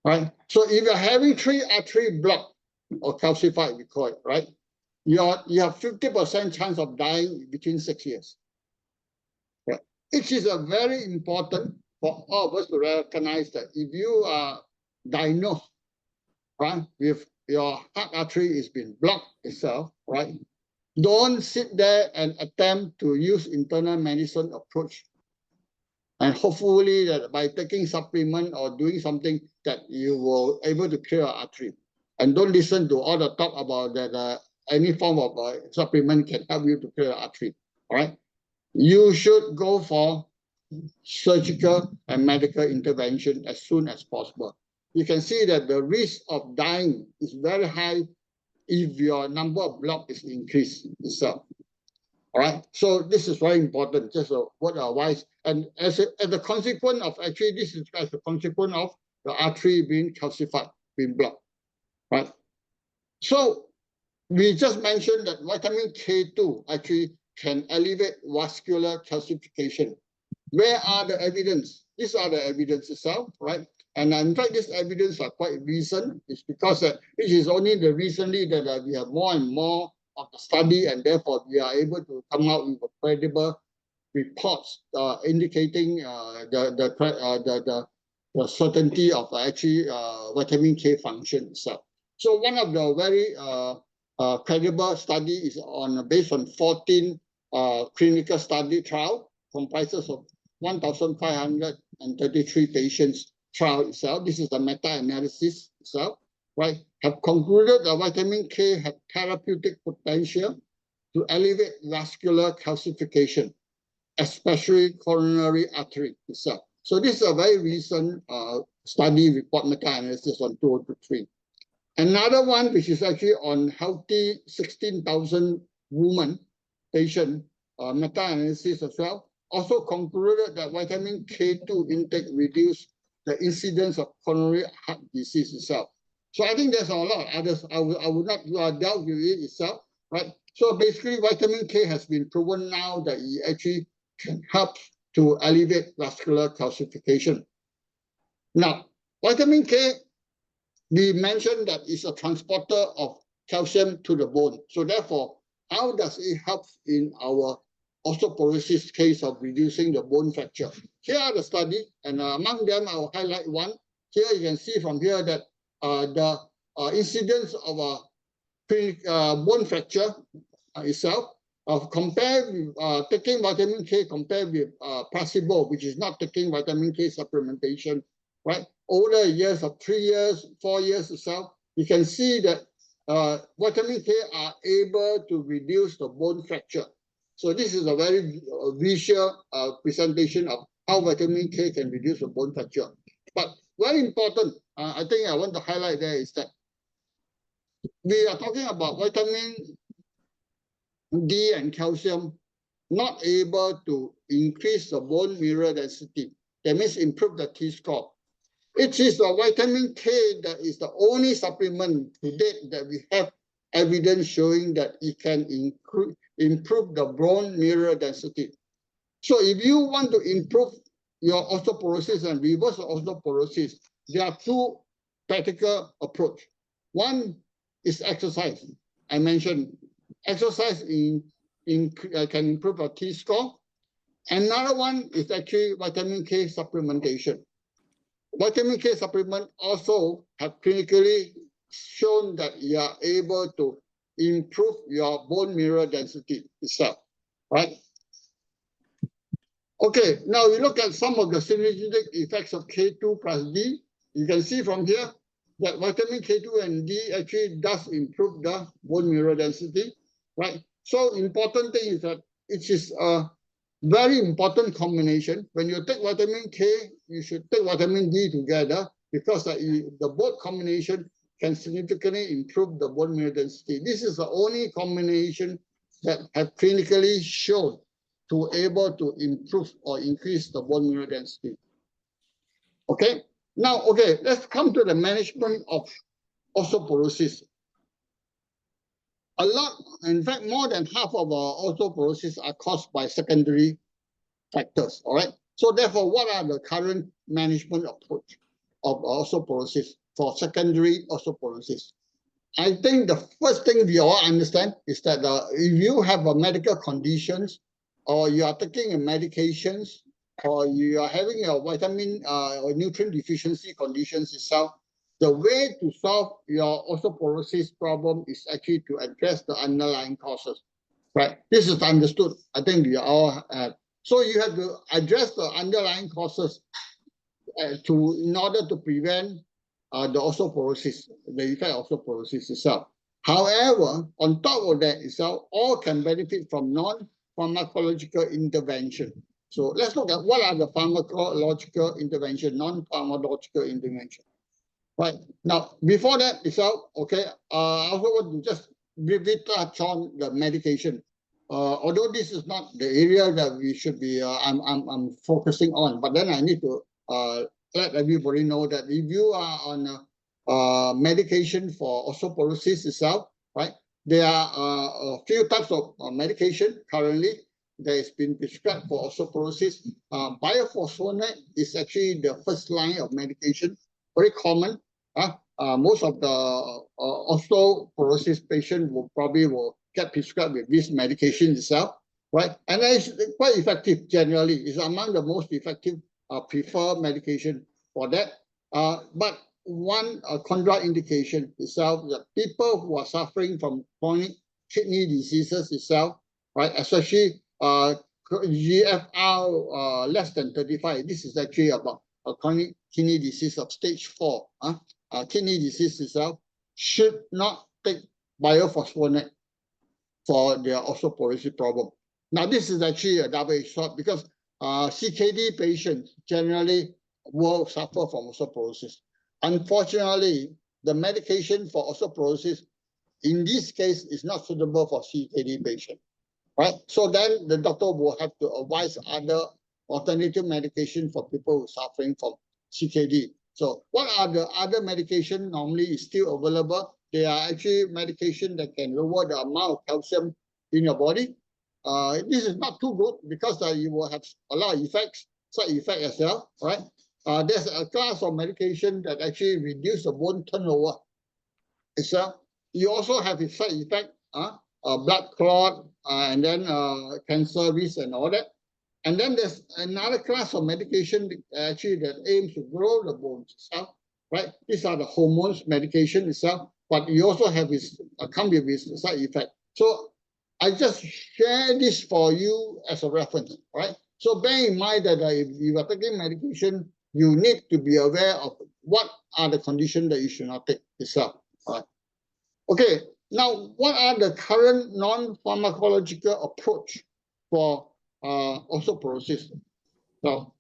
right? So if you're having 3 artery blocked or calcified, we call it, right? You have 50% chance of dying between 6 years. Right? It is a very important for all of us to recognize that if you are diagnosed, right, with your heart artery is being blocked itself, right? Don't sit there and attempt to use internal medicine approach. And hopefully that by taking supplement or doing something that you will able to clear artery. And don't listen to all the talk about that any form of supplement can help you to clear artery. All right. You should go for surgical and medical intervention as soon as possible. You can see that the risk of dying is very high if your number of block is increased itself. All right, so this is very important, just a word of advice. And as a consequence of actually, this is as a consequence of the artery being calcified, being blocked, right? So we just mentioned that vitamin K2 actually can alleviate vascular calcification. Where are the evidence? These are the evidence itself, right? And in fact, this evidence are quite recent. It's because it is only recently that we have more and more of the study, and therefore we are able to come out with credible reports indicating the certainty of actually vitamin K function itself. So one of the very credible study is based on 14 clinical study trial, comprises of 1,533 patients trial itself. This is the meta-analysis itself, right? Have concluded that vitamin K had therapeutic potential to elevate vascular calcification, especially coronary artery itself. So this is a very recent study report, meta-analysis on 2023. Another one, which is actually on healthy 16,000 women patient, meta-analysis as well, also concluded that vitamin K2 intake reduced the incidence of coronary heart disease itself. So I think there's a lot of others. I would not delve with it itself, right? So basically, vitamin K has been proven now that it actually can help to alleviate vascular calcification. Now, vitamin K, we mentioned that it's a transporter of calcium to the bone. So therefore, how does it help in our osteoporosis case of reducing the bone fracture? Here are the study, and among them, I'll highlight one. Here you can see from here that the incidence of a bone fracture itself, compared with taking vitamin K compared with placebo, which is not taking vitamin K supplementation, right? Over the years of 3 years, 4 years itself, you can see that vitamin K are able to reduce the bone fracture. So this is a very visual presentation of how vitamin K can reduce the bone fracture. But very important, I think I want to highlight there is that we are talking about vitamin D and calcium not able to increase the bone mineral density. That means improve the T-score. It is the vitamin K that is the only supplement to date that we have evidence showing that it can improve the bone mineral density. So if you want to improve your osteoporosis and reverse osteoporosis, there are two practical approach. One is exercise. I mentioned exercise can improve our T-score. Another one is actually vitamin K supplementation. Vitamin K supplement also have clinically shown that you are able to improve your bone mineral density itself, right? Okay, now we look at some of the synergistic effects of K2 plus D. You can see from here that vitamin K2 and D actually does improve the bone mineral density, right? So important thing is that it is a very important combination. When you take vitamin K, you should take vitamin D together because the both combination can significantly improve the bone mineral density. This is the only combination that have clinically shown to able to improve or increase the bone mineral density. Okay, now, let's come to the management of osteoporosis. A lot, in fact, more than half of our osteoporosis are caused by secondary factors, all right? So therefore, what are the current management approach of osteoporosis for secondary osteoporosis? I think the first thing we all understand is that if you have a medical conditions or you are taking a medications or you are having a vitamin or nutrient deficiency conditions itself, the way to solve your osteoporosis problem is actually to address the underlying causes, right? This is understood. I think we all have. So you have to address the underlying causes in order to prevent the osteoporosis, the effect of osteoporosis itself. However, on top of that itself, all can benefit from non-pharmacological intervention. So let's look at what are the pharmacological intervention, non-pharmacological intervention. Right. Now, before that itself, I also want to just briefly touch on the medication. Although this is not the area that we should be, I'm focusing on, but then I need to let everybody know that if you are on medication for osteoporosis itself, right, there are a few types of medication currently that has been prescribed for osteoporosis. Biphosphonate is actually the first line of medication, very common. Most of the osteoporosis patient will get prescribed with this medication itself, right? And it's quite effective generally. It's among the most effective preferred medication for that. But one contraindication itself, that people who are suffering from chronic kidney diseases itself, right, especially GFR less than 35. This is actually about a chronic kidney disease of stage 4. Kidney disease itself should not take biphosphonate for their osteoporosis problem. Now, this is actually a double-edged sword because CKD patients generally will suffer from osteoporosis. Unfortunately, the medication for osteoporosis in this case is not suitable for CKD patients, right? So then the doctor will have to advise other alternative medication for people who are suffering from CKD. So what are the other medication normally is still available? They are actually medication that can lower the amount of calcium in your body. This is not too good because you will have a lot of effects, side effects as well, right? There's a class of medication that actually reduce the bone turnover itself. You also have a side effect, blood clot, and then cancer risk and all that. And then there's another class of medication actually that aims to grow the bones itself, right? These are the hormones medication itself, but you also have this come with this side effect. So I just share this for you as a reference, right? So bear in mind that if you are taking medication, you need to be aware of what are the conditions that you should not take itself. All right. Okay, now what are the current non-pharmacological approach for osteoporosis? So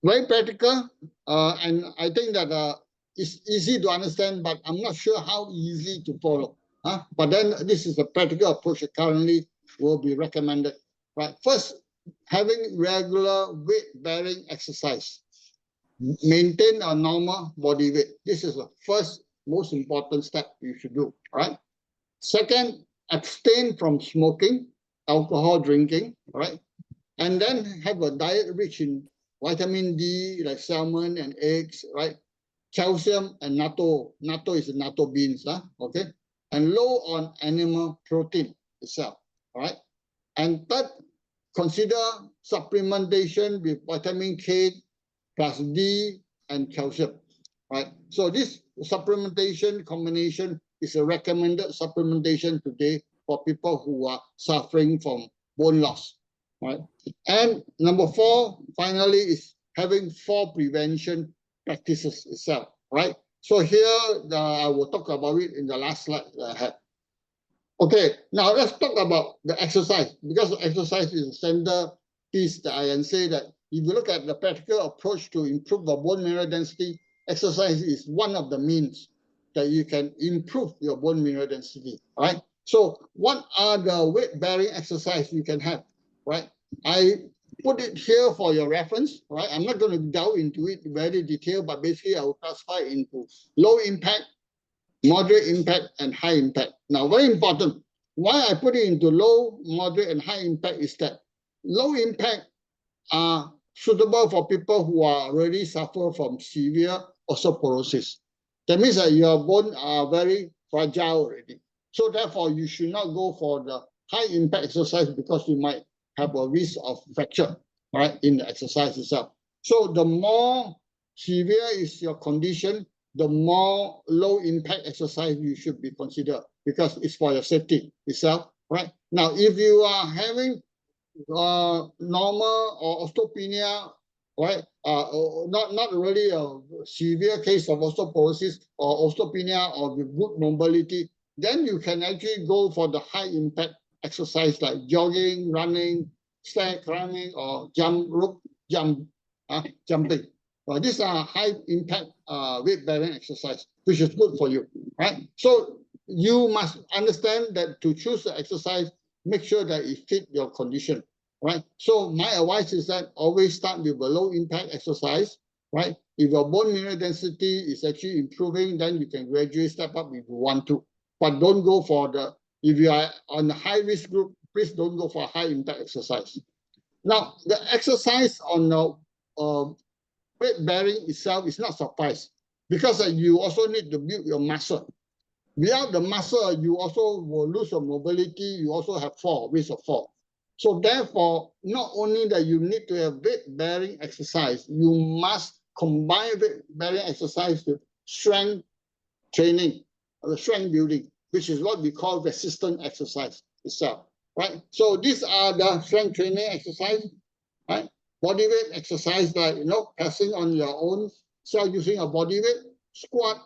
very practical, and I think that it's easy to understand, but I'm not sure how easy to follow. But then this is a practical approach that currently will be recommended. Right. First, having regular weight-bearing exercise. Maintain a normal body weight. This is the first most important step you should do. Right. Second, abstain from smoking, alcohol drinking. Right. And then have a diet rich in vitamin D, like salmon and eggs. Right. Calcium and natto. Natto is the natto beans. Okay. And low on animal protein itself. All right. And third, consider supplementation with vitamin K plus D and calcium. Right. So this supplementation combination is a recommended supplementation today for people who are suffering from bone loss. Right. And number 4, finally, is having fall prevention practices itself. Right. So here I will talk about it in the last slide that I had. Okay, now let's talk about the exercise, because exercise is a centerpiece that I can say that if you look at the practical approach to improve the bone mineral density, exercise is one of the means that you can improve your bone mineral density, right? So what are the weight-bearing exercise you can have, right? I put it here for your reference, right? I'm not going to delve into it very detailed, but basically I will classify it into low impact, moderate impact, and high impact. Now, very important, why I put it into low, moderate, and high impact is that low impact are suitable for people who are already suffer from severe osteoporosis. That means that your bones are very fragile already. So therefore, you should not go for the high impact exercise because you might have a risk of fracture, right, in the exercise itself. So the more severe is your condition, the more low impact exercise you should be considered because it's for your safety itself, right? Now, if you are having normal or osteopenia, right? Not really a severe case of osteoporosis or osteopenia or with good mobility, then you can actually go for the high impact exercise like jogging, running, stair climbing, or jumping. These are high impact weight-bearing exercise, which is good for you, right? So you must understand that to choose the exercise, make sure that it fits your condition, right? So my advice is that always start with a low impact exercise, right? If your bone mineral density is actually improving, then you can gradually step up if you want to. But don't go for if you are on the high risk group, please don't go for a high impact exercise. Now, the exercise on the weight bearing itself is not suffice because you also need to build your muscle. Without the muscle, you also will lose your mobility. You also have risk of fall. So therefore, not only that you need to have weight-bearing exercise, you must combine weight-bearing exercise with strength training, strength building, which is what we call resistance exercise itself, right? So these are the strength training exercise, right? Body weight exercise, like, pressing on your own self using a body weight, squat,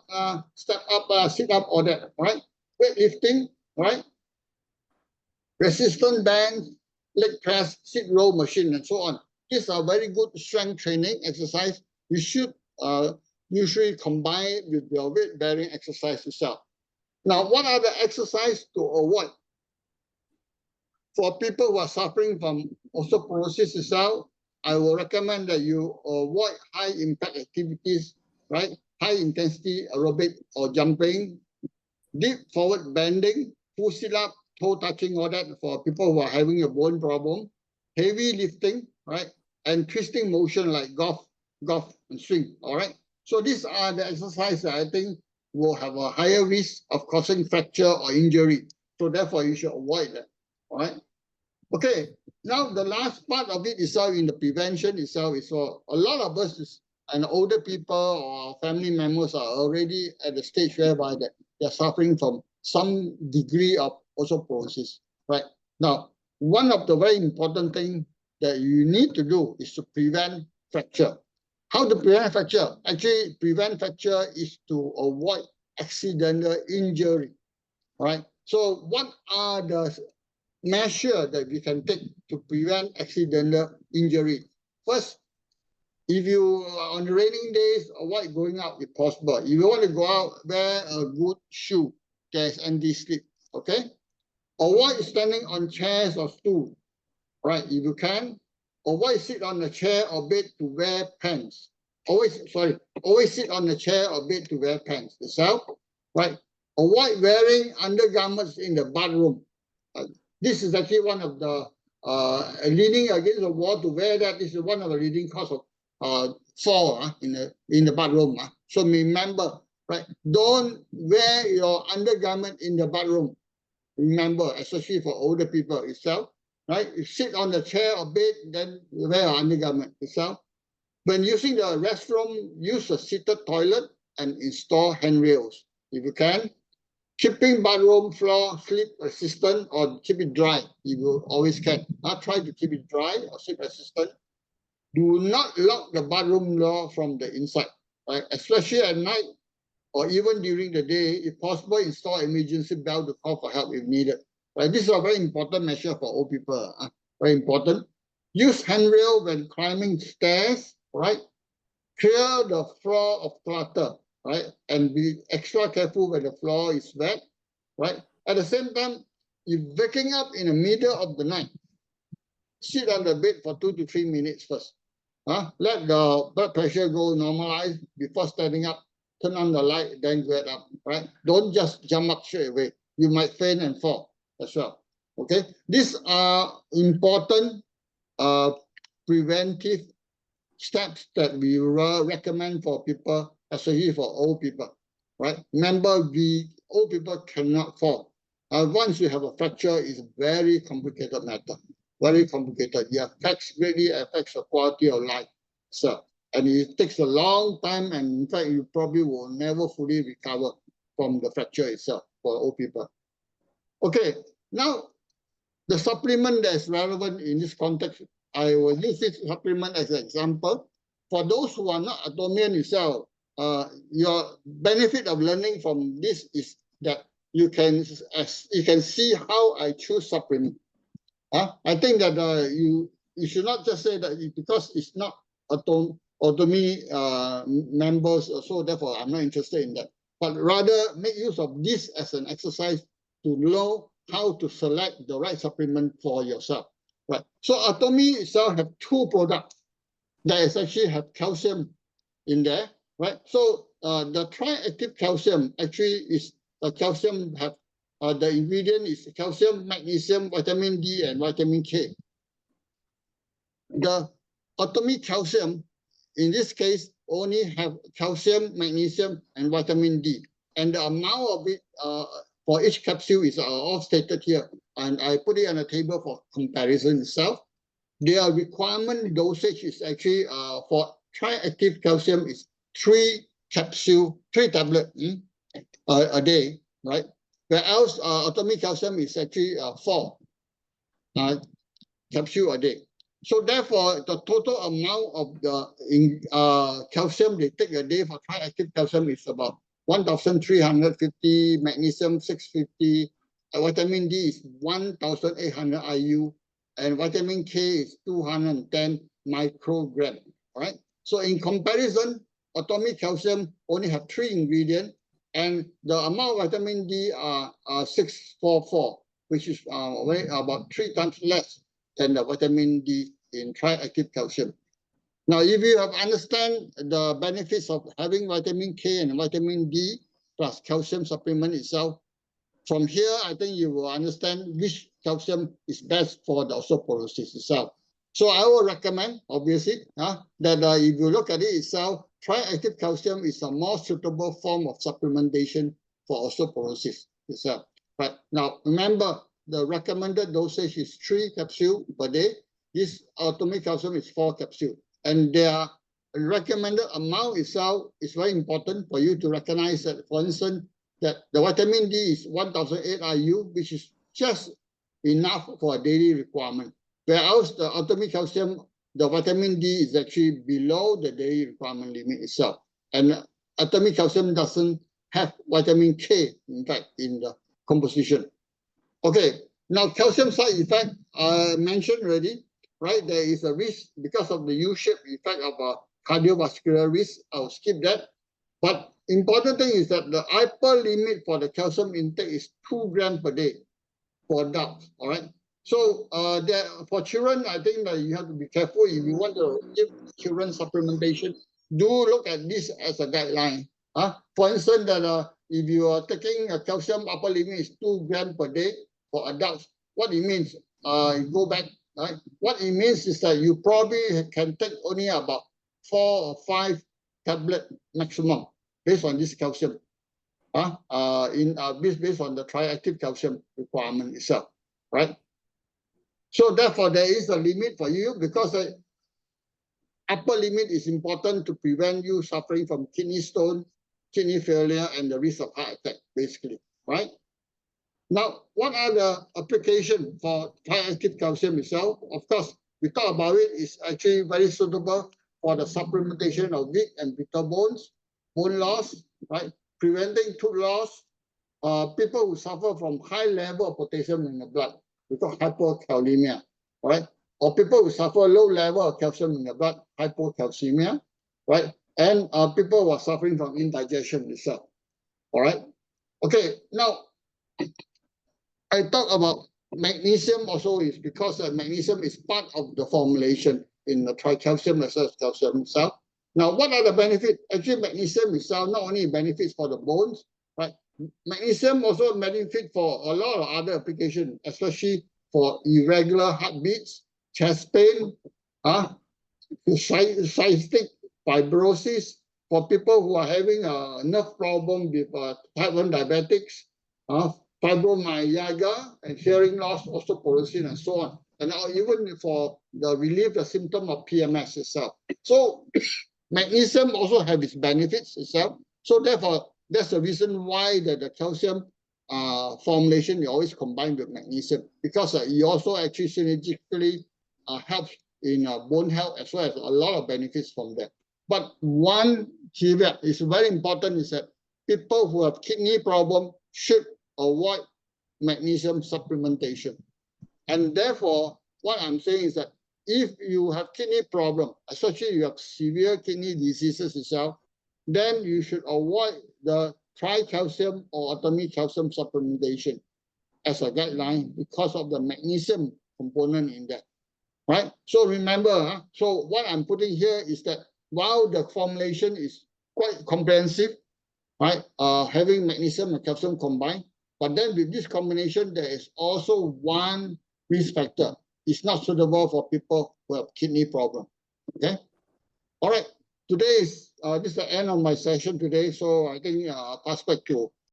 step up, sit up, all that, right? Weightlifting, right? Resistance band, leg press, sit row machine, and so on. These are very good strength training exercise. You should usually combine it with your weight-bearing exercise itself. Now, what are the exercises to avoid? For people who are suffering from osteoporosis itself, I will recommend that you avoid high-impact activities, right? High-intensity aerobic or jumping, deep forward bending, full sit-up, toe touching, all that for people who are having a bone problem, heavy lifting, right? And twisting motion like golf and swing, all right? So these are the exercises that I think will have a higher risk of causing fracture or injury. So therefore, you should avoid that, all right? Okay, now the last part of it itself in the prevention itself is for a lot of us and older people or family members are already at the stage whereby that they're suffering from some degree of osteoporosis, right? Now, one of the very important things that you need to do is to prevent fracture. How to prevent fracture? Actually, prevent fracture is to avoid accidental injury, right? So what are the measures that we can take to prevent accidental injury? First, if you are on raining days, avoid going out if possible. If you want to go out, wear a good shoe that is anti-slip, okay? Avoid standing on chairs or stools, right? If you can, always sit on a chair or bed to wear pants. Always sit on a chair or bed to wear pants itself, right? Avoid wearing undergarments in the bathroom. This is actually one of the leaning against the wall to wear that. This is one of the leading cause of fall in the bathroom. So remember, right? Don't wear your undergarment in the bathroom. Remember, especially for older people itself, right? You sit on the chair or bed, then wear your undergarment itself. When using the restroom, use a seated toilet and install handrails if you can. Keeping bathroom floor slip resistant or keep it dry if you always can. Try to keep it dry or slip resistant. Do not lock the bathroom door from the inside, right? Especially at night or even during the day. If possible, install emergency bell to call for help if needed. Right? This is a very important measure for old people. Very important. Use handrail when climbing stairs, right? Clear the floor of clutter, right? And be extra careful when the floor is wet, right? At the same time, if waking up in the middle of the night, sit on the bed for 2 to 3 minutes first. Let the blood pressure go normalize before standing up. Turn on the light, then get up, right? Don't just jump up straight away. You might faint and fall as well, okay? These are important preventive steps that we recommend for people, especially for old people, right? Remember, old people cannot fall. Once you have a fracture, it's a very complicated matter. Very complicated. It really affects the quality of life. So, and it takes a long time, and in fact, you probably will never fully recover from the fracture itself for old people. Okay, now the supplement that is relevant in this context, I will use this supplement as an example. For those who are not Atomian itself, your benefit of learning from this is that you can see how I choose supplement. I think that you should not just say that because it's not Atomy members, so therefore I'm not interested in that. But rather make use of this as an exercise to know how to select the right supplement for yourself. Right. So Atomy itself have 2 products that actually have calcium in there. Right. So the tri-active calcium actually is calcium have the ingredient is calcium, magnesium, vitamin D, and vitamin K. The Atomy calcium, in this case, only have calcium, magnesium, and vitamin D. and the amount of it for each capsule is all stated here, and I put it on a table for comparison itself. Their requirement dosage is actually for triactive calcium is 3 tablets a day, right? Whereas atomic calcium is actually 4 capsules a day. So therefore, the total amount of the calcium they take a day for triactive calcium is about 1,350, magnesium 650, vitamin D is 1,800 IU, and vitamin K is 210 microgram, right? So in comparison, atomic calcium only have 3 ingredients, and the amount of vitamin D are 644, which is about 3 times less than the vitamin D in triactive calcium. Now, if you have understand the benefits of having vitamin K and vitamin D plus calcium supplement itself, from here, I think you will understand which calcium is best for the osteoporosis itself. So I will recommend, obviously, that if you look at it itself, triactive calcium is a more suitable form of supplementation for osteoporosis itself. But now, remember, the recommended dosage is 3 capsules per day. This atomic calcium is 4 capsules. And their recommended amount itself is very important for you to recognize that, for instance, that the vitamin D is 1,008 IU, which is just enough for a daily requirement. Whereas the atomic calcium, the vitamin D is actually below the daily requirement limit itself. And atomic calcium doesn't have vitamin K, in fact, in the composition. Okay, now calcium side effect, I mentioned already, right? There is a risk because of the U-shaped effect of a cardiovascular risk. I'll skip that. But important thing is that the upper limit for the calcium intake is 2 grams per day for adults, all right? So for children, I think that you have to be careful. If you want to give children supplementation, do look at this as a guideline. For instance, that if you are taking a calcium upper limit is 2 grams per day for adults, what it means, go back, right? What it means is that you probably can take only about 4 or 5 tablets maximum based on this calcium, based on the triactive calcium requirement itself, right? So therefore, there is a limit for you because the upper limit is important to prevent you suffering from kidney stone, kidney failure, and the risk of heart attack, basically, right? Now, what are the applications for triactive calcium itself? Of course, we talk about it, it's actually very suitable for the supplementation of weak and brittle bones, bone loss, right? Preventing tooth loss, people who suffer from high level of potassium in the blood, we call hypokalemia, right? Or people who suffer low level of calcium in the blood, hypocalcemia, right? And people who are suffering from indigestion itself, all right? Okay, now, I talk about magnesium also is because magnesium is part of the formulation in the tricalcium as well as calcium itself. Now, what are the benefits? Actually, magnesium itself not only benefits for the bones, right? Magnesium also benefits for a lot of other applications, especially for irregular heartbeats, chest pain, cystic fibrosis, for people who are having a nerve problem with type 1 diabetics, fibromyalgia and hearing loss, osteoporosis, and so on. And now even for the relief the symptom of PMS itself. So magnesium also have its benefits itself. So therefore, that's the reason why the calcium formulation you always combine with magnesium, because it also actually synergistically helps in bone health as well as a lot of benefits from that. But one caveat is very important is that people who have kidney problem should avoid magnesium supplementation. And therefore, what I'm saying is that if you have kidney problem, especially you have severe kidney diseases itself, then you should avoid the tricalcium or atomic calcium supplementation as a guideline because of the magnesium component in that, right? So remember, so what I'm putting here is that while the formulation is quite comprehensive, right, having magnesium and calcium combined, but then with this combination, there is also one risk factor. It's not suitable for people who have kidney problem, okay? All right, today is this is the end of my session today. So I think I'll pass back to